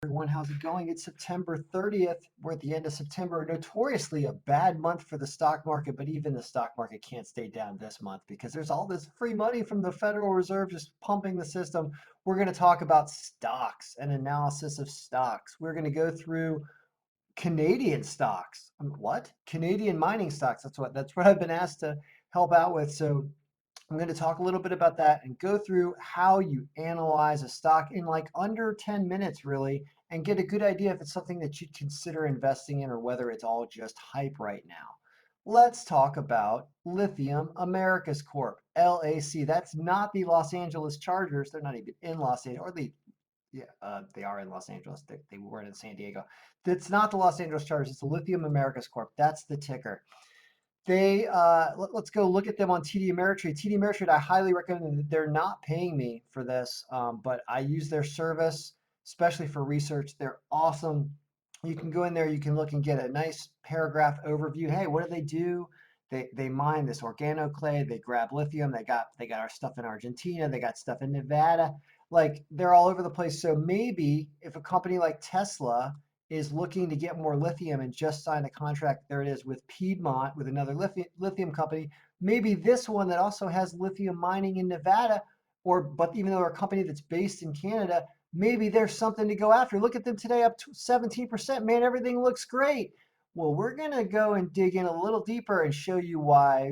Everyone, how's it going? It's September 30th. We're at the end of September, notoriously a bad month for the stock market, but even the stock market can't stay down this month because there's all this free money from the Federal Reserve just pumping the system. We're going to talk about stocks and analysis of stocks. We're going to go through Canadian stocks. What? Canadian mining stocks. That's what I've been asked to help out with. So I'm going to talk a little bit about that and go through how you analyze a stock in like under 10 minutes, really, and get a good idea if it's something that you'd consider investing in or whether it's all just hype right now. Let's talk about Lithium Americas Corp, LAC. That's not the Los Angeles Chargers. They're not even in Los Angeles, or they are in Los Angeles. They weren't in San Diego. That's not the Los Angeles Chargers. It's the Lithium Americas Corp. That's the ticker. Let's go look at them on TD Ameritrade. TD Ameritrade, I highly recommend them. They're not paying me for this, but I use their service, especially for research. They're awesome. You can go in there, you can look and get a nice paragraph overview. Hey, what do they do? They mine this organoclay, they grab lithium, they got our stuff in Argentina, they got stuff in Nevada. Like they're all over the place. So maybe if a company like Tesla is looking to get more lithium and just signed a contract, there it is, with Piedmont, with another lithium company. Maybe this one that also has lithium mining in Nevada, but even though they're a company that's based in Canada, maybe there's something to go after. Look at them today, up to 17%. Man, everything looks great. Well, we're going to go and dig in a little deeper and show you why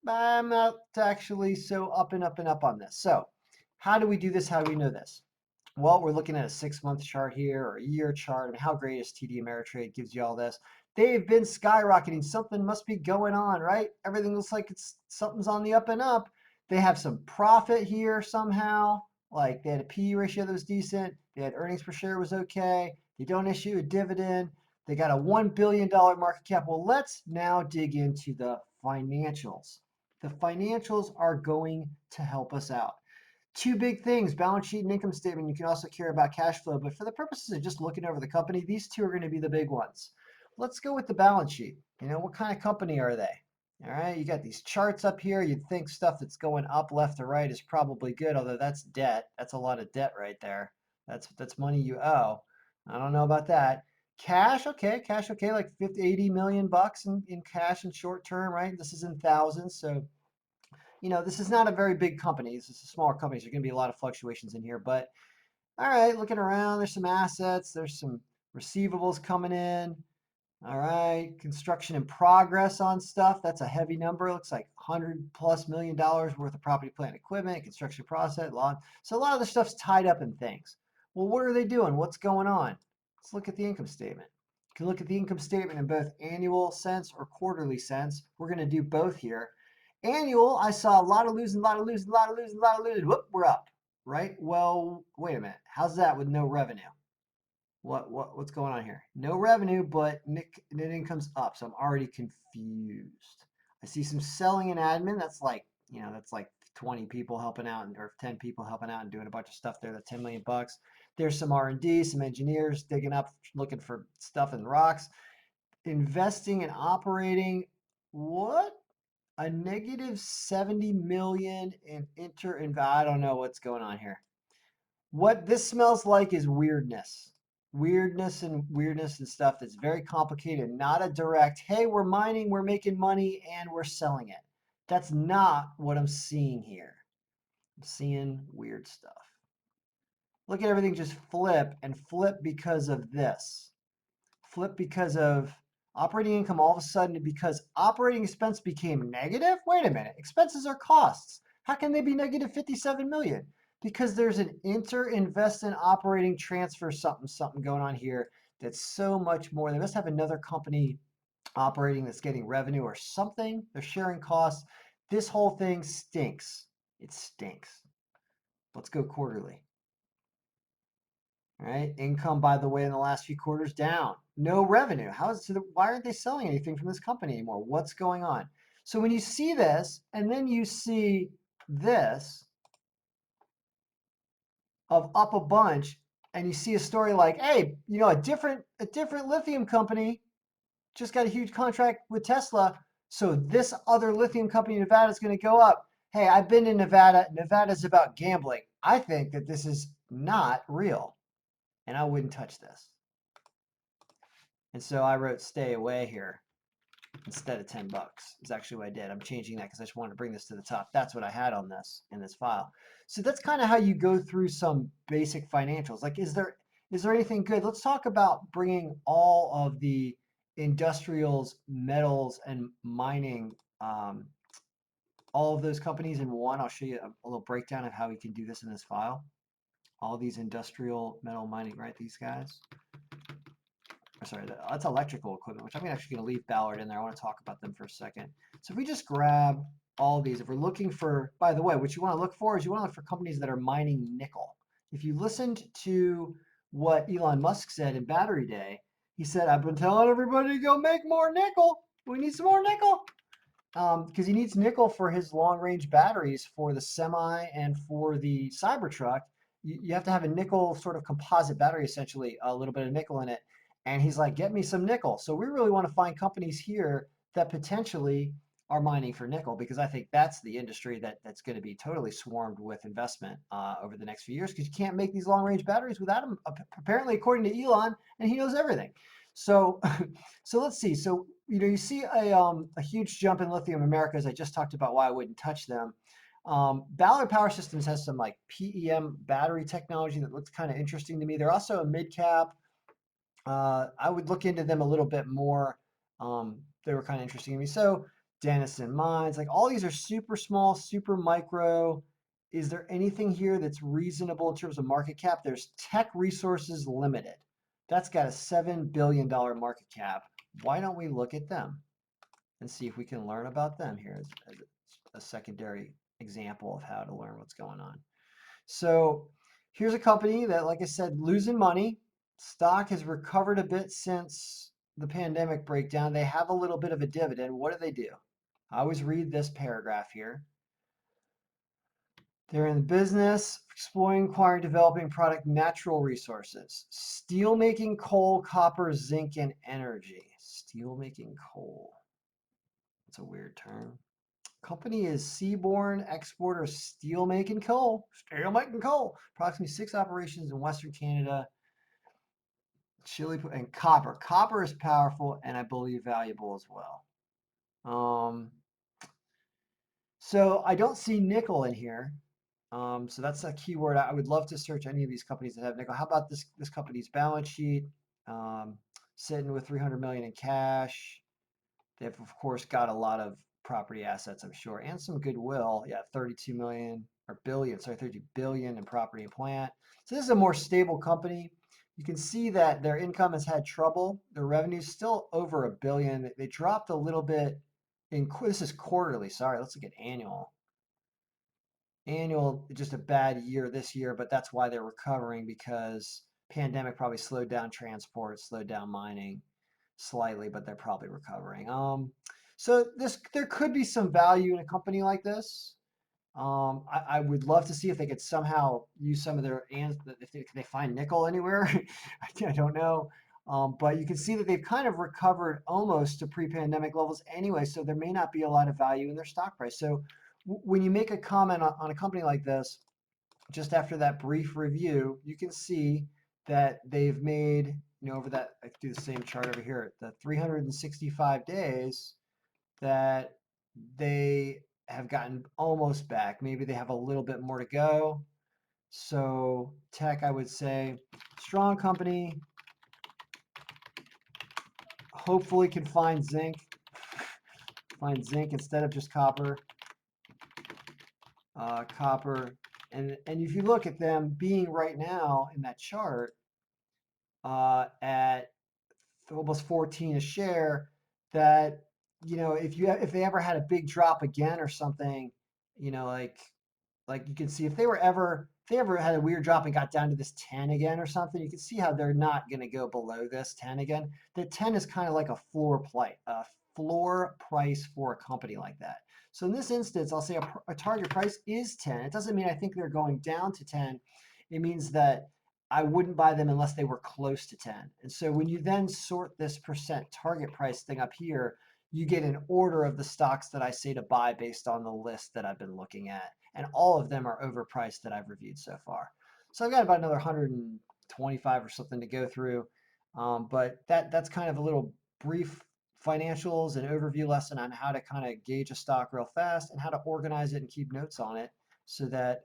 I'm not actually so up and up and up on this. So how do we do this? How do we know this? Well, we're looking at a 6-month chart here or a year chart. I mean, how great is TD Ameritrade? Gives you all this. They've been skyrocketing. Something must be going on, right? Everything looks like something's on the up and up. They have some profit here somehow. Like they had a PE ratio that was decent. They had earnings per share was okay. They don't issue a dividend. They got a $1 billion market cap. Well, let's now dig into the financials. The financials are going to help us out. Two big things, balance sheet and income statement. You can also care about cash flow, but for the purposes of just looking over the company, these two are going to be the big ones. Let's go with the balance sheet. What kind of company are they? All right, you got these charts up here. You'd think stuff that's going up left to right is probably good, although that's debt. That's a lot of debt right there. That's money you owe. I don't know about that. Cash, okay, like 50, 80 million bucks in cash in short term, right? This is in thousands, so this is not a very big company. This is a smaller company. So there's going to be a lot of fluctuations in here. But all right, looking around, there's some assets. There's some receivables coming in. All right, construction in progress on stuff. That's a heavy number. It looks like $100+ million worth of property, plant, equipment, construction process, lawn. So a lot of the stuff's tied up in things. Well, what are they doing? What's going on? Let's look at the income statement. You can look at the income statement in both annual sense or quarterly sense. We're going to do both here. Annual, I saw a lot of losing, a lot of losing, a lot of losing, a lot of losing. Whoop, we're up, right? Well, wait a minute. How's that with no revenue? What's going on here? No revenue, but net income's up, so I'm already confused. I see some selling and admin. That's like 20 people helping out or 10 people helping out and doing a bunch of stuff there. That's 10 million bucks. There's some R&D, some engineers digging up, looking for stuff in rocks. Investing and operating. What? A negative 70 million in I don't know what's going on here. What this smells like is weirdness. Weirdness and stuff that's very complicated, not a direct, hey, we're mining, we're making money, and we're selling it. That's not what I'm seeing here. I'm seeing weird stuff. Look at everything just flip and flip because of this. Flip because of operating income all of a sudden because operating expense became negative? Wait a minute. Expenses are costs. How can they be negative 57 million? Because there's an invest in operating transfer something going on here that's so much more. They must have another company operating that's getting revenue or something. They're sharing costs. This whole thing stinks. It stinks. Let's go quarterly. All right, income, by the way, in the last few quarters down. No revenue. Why aren't they selling anything from this company anymore? What's going on? So when you see this, and then you see this of up a bunch, and you see a story like, hey, a different lithium company just got a huge contract with Tesla, so this other lithium company in Nevada is going to go up. Hey, I've been in Nevada. Nevada's about gambling. I think that this is not real. and I wouldn't touch this. And so I wrote stay away here instead of 10 bucks is actually what I did. I'm changing that because I just wanted to bring this to the top. That's what I had on this in this file. So that's kind of how you go through some basic financials. Like, is there anything good? Let's talk about bringing all of the industrials, metals, and mining, all of those companies in one. I'll show you a little breakdown of how we can do this in this file. All these industrial, metal, mining, right? These guys. Sorry, that's electrical equipment, which I'm actually going to leave Ballard in there. I want to talk about them for a second. So if we just grab all these, if we're looking for, by the way, what you want to look for is you want to look for companies that are mining nickel. If you listened to what Elon Musk said in Battery Day, he said, I've been telling everybody to go make more nickel. We need some more nickel. Because he needs nickel for his long-range batteries for the semi and for the Cybertruck. You have to have a nickel sort of composite battery, essentially, a little bit of nickel in it. And he's like, get me some nickel. So we really want to find companies here that potentially are mining for nickel, because I think that's the industry that's going to be totally swarmed with investment over the next few years, because you can't make these long-range batteries without them, apparently, according to Elon, and he knows everything. So, so let's see. So, you see a huge jump in lithium Americas. I just talked about why I wouldn't touch them. Ballard Power Systems has some like PEM battery technology that looks kind of interesting to me. They're also a mid cap. I would look into them a little bit more. They were kind of interesting to me. So Denison Mines, like all these are super small, super micro. Is there anything here that's reasonable in terms of market cap? There's Tech Resources Limited. That's got a $7 billion market cap. Why don't we look at them and see if we can learn about them here as a secondary example of how to learn what's going on? So here's a company that, like I said, losing money. Stock has recovered a bit since the pandemic breakdown. They have a little bit of a dividend. What do? I always read this paragraph here. They're in the business of exploring, acquiring, developing product natural resources. Steel making, coal, copper, zinc, and energy. Steel making coal. That's a weird term. Company is seaborne exporter of steel making coal. Steel making coal. Approximately 6 operations in Western Canada, Chile, and copper. Copper is powerful and I believe valuable as well. So I don't see nickel in here. So that's a keyword. I would love to search any of these companies that have nickel. How about this company's balance sheet? Sitting with 300 million in cash. They've of course got a lot of property assets, I'm sure, and some goodwill. Yeah, 32 million or billion, sorry, 30 billion in property and plant. So this is a more stable company. You can see that their income has had trouble. Their revenue's still over $1 billion. They dropped a little bit this is quarterly. Sorry, let's look at annual. Annual, just a bad year this year, but that's why they're recovering, because pandemic probably slowed down transport, slowed down mining slightly, but they're probably recovering. So there could be some value in a company like this. I would love to see if they could somehow use some of their, if they find nickel anywhere. I don't know. But you can see that they've kind of recovered almost to pre-pandemic levels anyway, so there may not be a lot of value in their stock price. So when you make a comment on a company like this, just after that brief review, you can see that they've made, over that, I do the same chart over here, the 365 days, that they have gotten almost back. Maybe they have a little bit more to go. So tech, I would say, strong company, hopefully can find zinc instead of just copper. And if you look at them being right now in that chart at almost 14 a share, that if they ever had a big drop again or something, like you can see if they ever had a weird drop and got down to this 10 again or something, you can see how they're not going to go below this 10 again. The 10 is kind of like a floor price for a company like that. So in this instance, I'll say a target price is 10. It doesn't mean I think they're going down to 10. It means that I wouldn't buy them unless they were close to 10. And so when you then sort this percent target price thing up here, you get an order of the stocks that I say to buy based on the list that I've been looking at. And all of them are overpriced that I've reviewed so far. So I've got about another 25 or something to go through. But that's kind of a little brief financials and overview lesson on how to kind of gauge a stock real fast and how to organize it and keep notes on it so that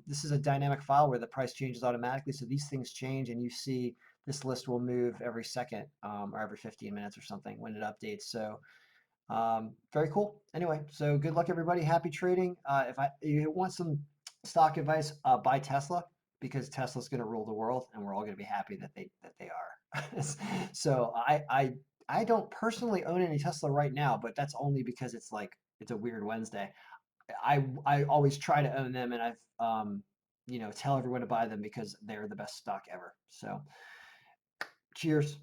this is a dynamic file where the price changes automatically. So these things change and you see this list will move every second or every 15 minutes or something when it updates. So very cool. Anyway, so good luck, everybody. Happy trading. If you want some stock advice, buy Tesla because Tesla's going to rule the world, and we're all going to be happy that they are. So I don't personally own any Tesla right now, but that's only because it's a weird Wednesday. I always try to own them, and I've tell everyone to buy them because they're the best stock ever. So cheers.